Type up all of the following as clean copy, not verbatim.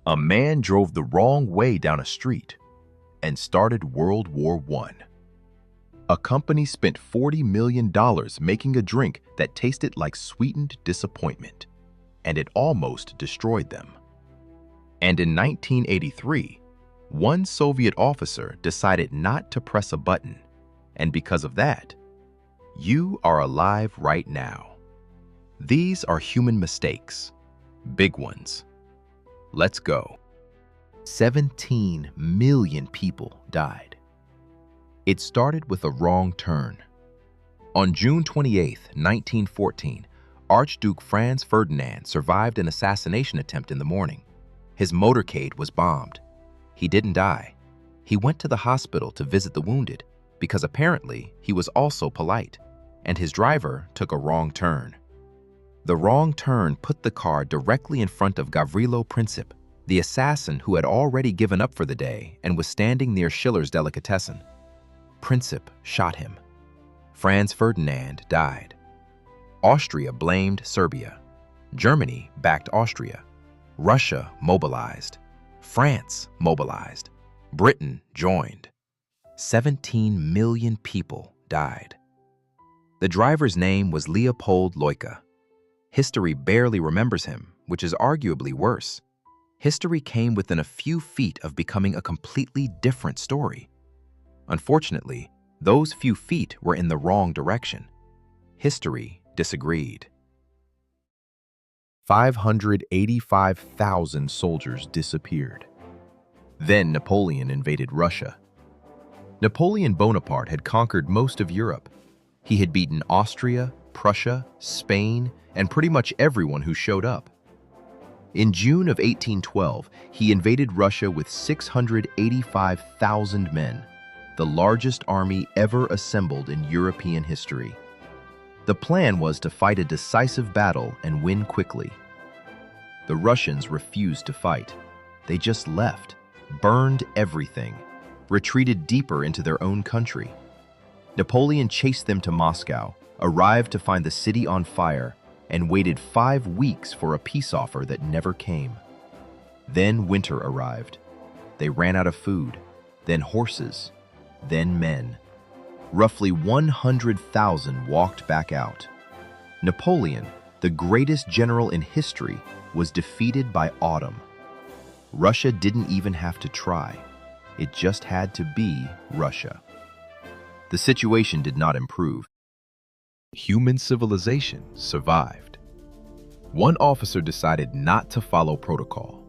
A man drove the wrong way down a street and started World War I. A company spent $40 million making a drink that tasted like sweetened disappointment, and it almost destroyed them. And in 1983, one Soviet officer decided not to press a button, and because of that, you are alive right now. These are human mistakes, big ones. Let's go. 17 million people died. It started with a wrong turn. On June 28, 1914, Archduke Franz Ferdinand survived an assassination attempt in the morning. His motorcade was bombed. He didn't die. He went to the hospital to visit the wounded because apparently he was also polite, and his driver took a wrong turn. The wrong turn put the car directly in front of Gavrilo Princip, the assassin who had already given up for the day and was standing near Schiller's delicatessen. Princip shot him. Franz Ferdinand died. Austria blamed Serbia. Germany backed Austria. Russia mobilized. France mobilized. Britain joined. 17 million people died. The driver's name was Leopold Loika. History barely remembers him, which is arguably worse. History came within a few feet of becoming a completely different story. Unfortunately, those few feet were in the wrong direction. History disagreed. 585,000 soldiers disappeared. Then Napoleon invaded Russia. Napoleon Bonaparte had conquered most of Europe. He had beaten Austria, Prussia, Spain, and pretty much everyone who showed up. In June of 1812, he invaded Russia with 685,000 men, the largest army ever assembled in European history. The plan was to fight a decisive battle and win quickly. The Russians refused to fight. They just left, burned everything, retreated deeper into their own country. Napoleon chased them to Moscow, arrived to find the city on fire, and waited 5 weeks for a peace offer that never came. Then winter arrived. They ran out of food, then horses, then men. Roughly 100,000 walked back out. Napoleon, the greatest general in history, was defeated by autumn. Russia didn't even have to try. It just had to be Russia. The situation did not improve. Human civilization survived. One officer decided not to follow protocol.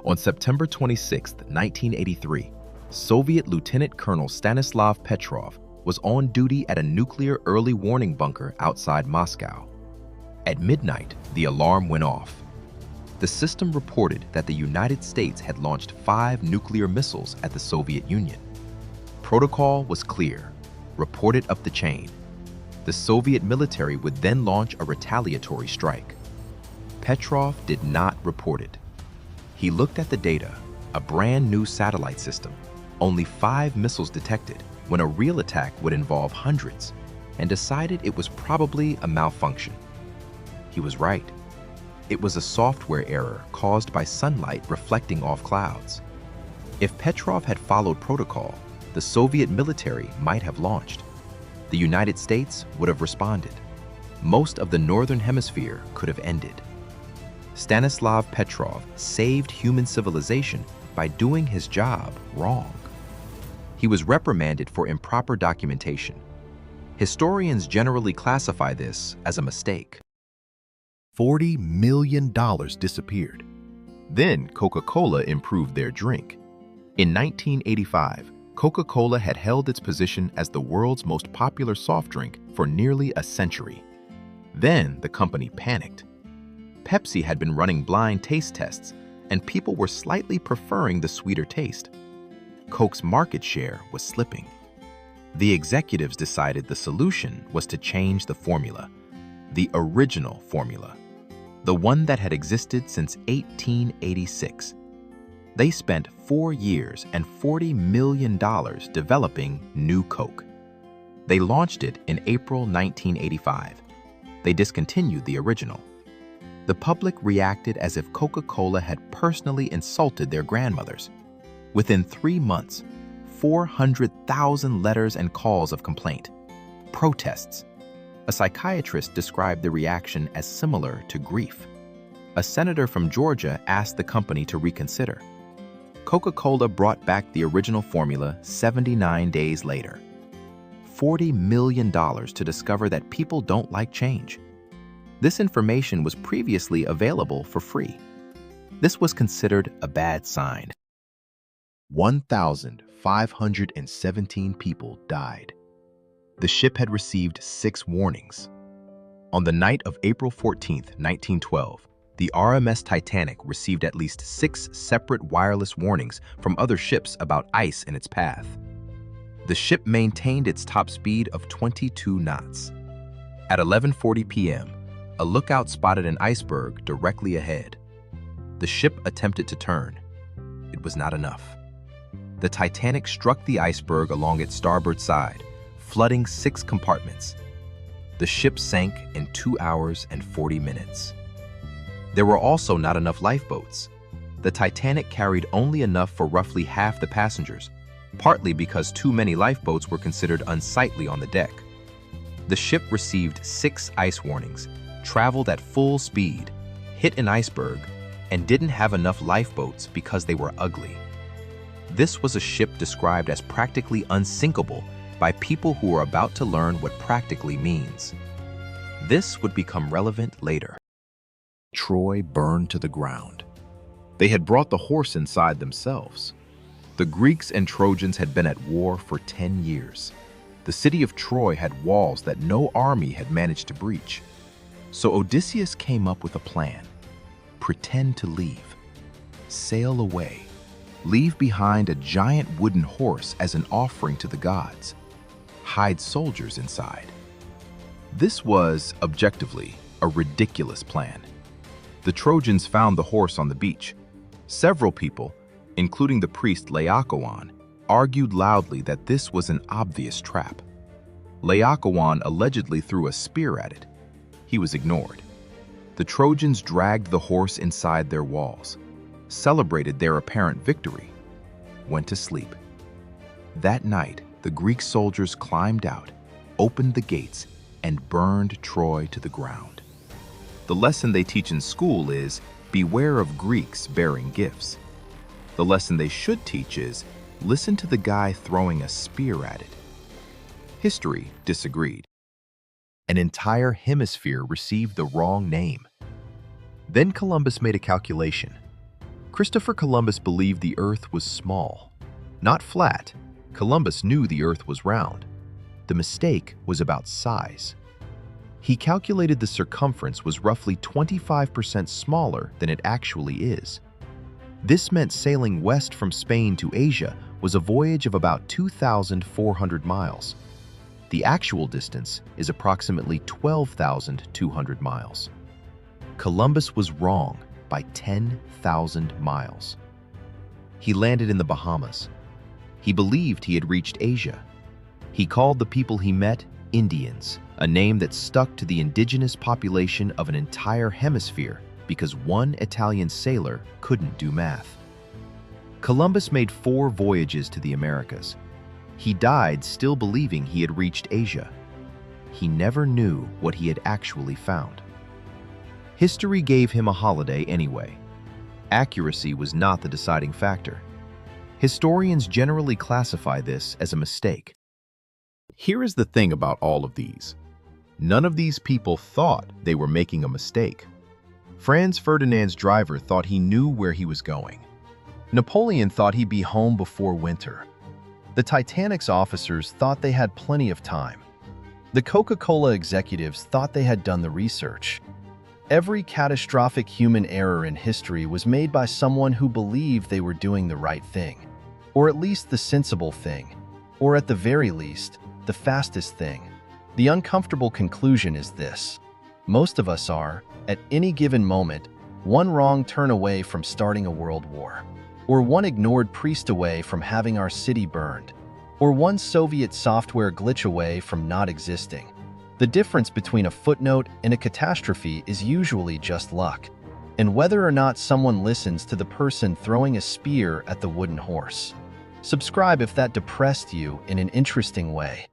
On September 26, 1983, Soviet Lieutenant Colonel Stanislav Petrov was on duty at a nuclear early warning bunker outside Moscow. At midnight, the alarm went off. The system reported that the United States had launched 5 nuclear missiles at the Soviet Union. Protocol was clear. Report it up the chain. The Soviet military would then launch a retaliatory strike. Petrov did not report it. He looked at the data, a brand new satellite system, only 5 missiles detected when a real attack would involve hundreds, and decided it was probably a malfunction. He was right. It was a software error caused by sunlight reflecting off clouds. If Petrov had followed protocol, the Soviet military might have launched. The United States would have responded. Most of the Northern Hemisphere could have ended. Stanislav Petrov saved human civilization by doing his job wrong. He was reprimanded for improper documentation. Historians generally classify this as a mistake. $40 million disappeared. Then Coca-Cola improved their drink. In 1985, Coca-Cola had held its position as the world's most popular soft drink for nearly a century. Then the company panicked. Pepsi had been running blind taste tests, and people were slightly preferring the sweeter taste. Coke's market share was slipping. The executives decided the solution was to change the formula, the original formula, the one that had existed since 1886. They spent 4 years and $40 million developing New Coke. They launched it in April 1985. They discontinued the original. The public reacted as if Coca-Cola had personally insulted their grandmothers. Within 3 months, 400,000 letters and calls of complaint. Protests. A psychiatrist described the reaction as similar to grief. A senator from Georgia asked the company to reconsider. Coca-Cola brought back the original formula 79 days later. $40 million to discover that people don't like change. This information was previously available for free. This was considered a bad sign. 1,517 people died. The ship had received 6 warnings. On the night of April 14, 1912, the RMS Titanic received at least 6 separate wireless warnings from other ships about ice in its path. The ship maintained its top speed of 22 knots. At 11:40 p.m., a lookout spotted an iceberg directly ahead. The ship attempted to turn. It was not enough. The Titanic struck the iceberg along its starboard side, flooding 6 compartments. The ship sank in 2 hours and 40 minutes. There were also not enough lifeboats. The Titanic carried only enough for roughly half the passengers, partly because too many lifeboats were considered unsightly on the deck. The ship received 6 ice warnings, traveled at full speed, hit an iceberg, and didn't have enough lifeboats because they were ugly. This was a ship described as practically unsinkable by people who were about to learn what practically means. This would become relevant later. Troy burned to the ground. They had brought the horse inside themselves. The Greeks and Trojans had been at war for 10 years. The city of Troy had walls that no army had managed to breach. So Odysseus came up with a plan. Pretend to leave. Sail away. Leave behind a giant wooden horse as an offering to the gods. Hide soldiers inside. This was, objectively, a ridiculous plan. The Trojans found the horse on the beach. Several people, including the priest Laocoon, argued loudly that this was an obvious trap. Laocoon allegedly threw a spear at it. He was ignored. The Trojans dragged the horse inside their walls, celebrated their apparent victory, went to sleep. That night, the Greek soldiers climbed out, opened the gates, and burned Troy to the ground. The lesson they teach in school is, beware of Greeks bearing gifts. The lesson they should teach is, listen to the guy throwing a spear at it. History disagreed. An entire hemisphere received the wrong name. Then Columbus made a calculation. Christopher Columbus believed the Earth was small, not flat. Columbus knew the Earth was round. The mistake was about size. He calculated the circumference was roughly 25% smaller than it actually is. This meant sailing west from Spain to Asia was a voyage of about 2,400 miles. The actual distance is approximately 12,200 miles. Columbus was wrong by 10,000 miles. He landed in the Bahamas. He believed he had reached Asia. He called the people he met Indians, a name that stuck to the indigenous population of an entire hemisphere because one Italian sailor couldn't do math. Columbus made 4 voyages to the Americas. He died still believing he had reached Asia. He never knew what he had actually found. History gave him a holiday anyway. Accuracy was not the deciding factor. Historians generally classify this as a mistake. Here is the thing about all of these. None of these people thought they were making a mistake. Franz Ferdinand's driver thought he knew where he was going. Napoleon thought he'd be home before winter. The Titanic's officers thought they had plenty of time. The Coca-Cola executives thought they had done the research. Every catastrophic human error in history was made by someone who believed they were doing the right thing, or at least the sensible thing, or at the very least, the fastest thing. The uncomfortable conclusion is this: most of us are, at any given moment, one wrong turn away from starting a world war, or one ignored priest away from having our city burned, or one Soviet software glitch away from not existing. The difference between a footnote and a catastrophe is usually just luck, and whether or not someone listens to the person throwing a spear at the wooden horse. Subscribe if that depressed you in an interesting way.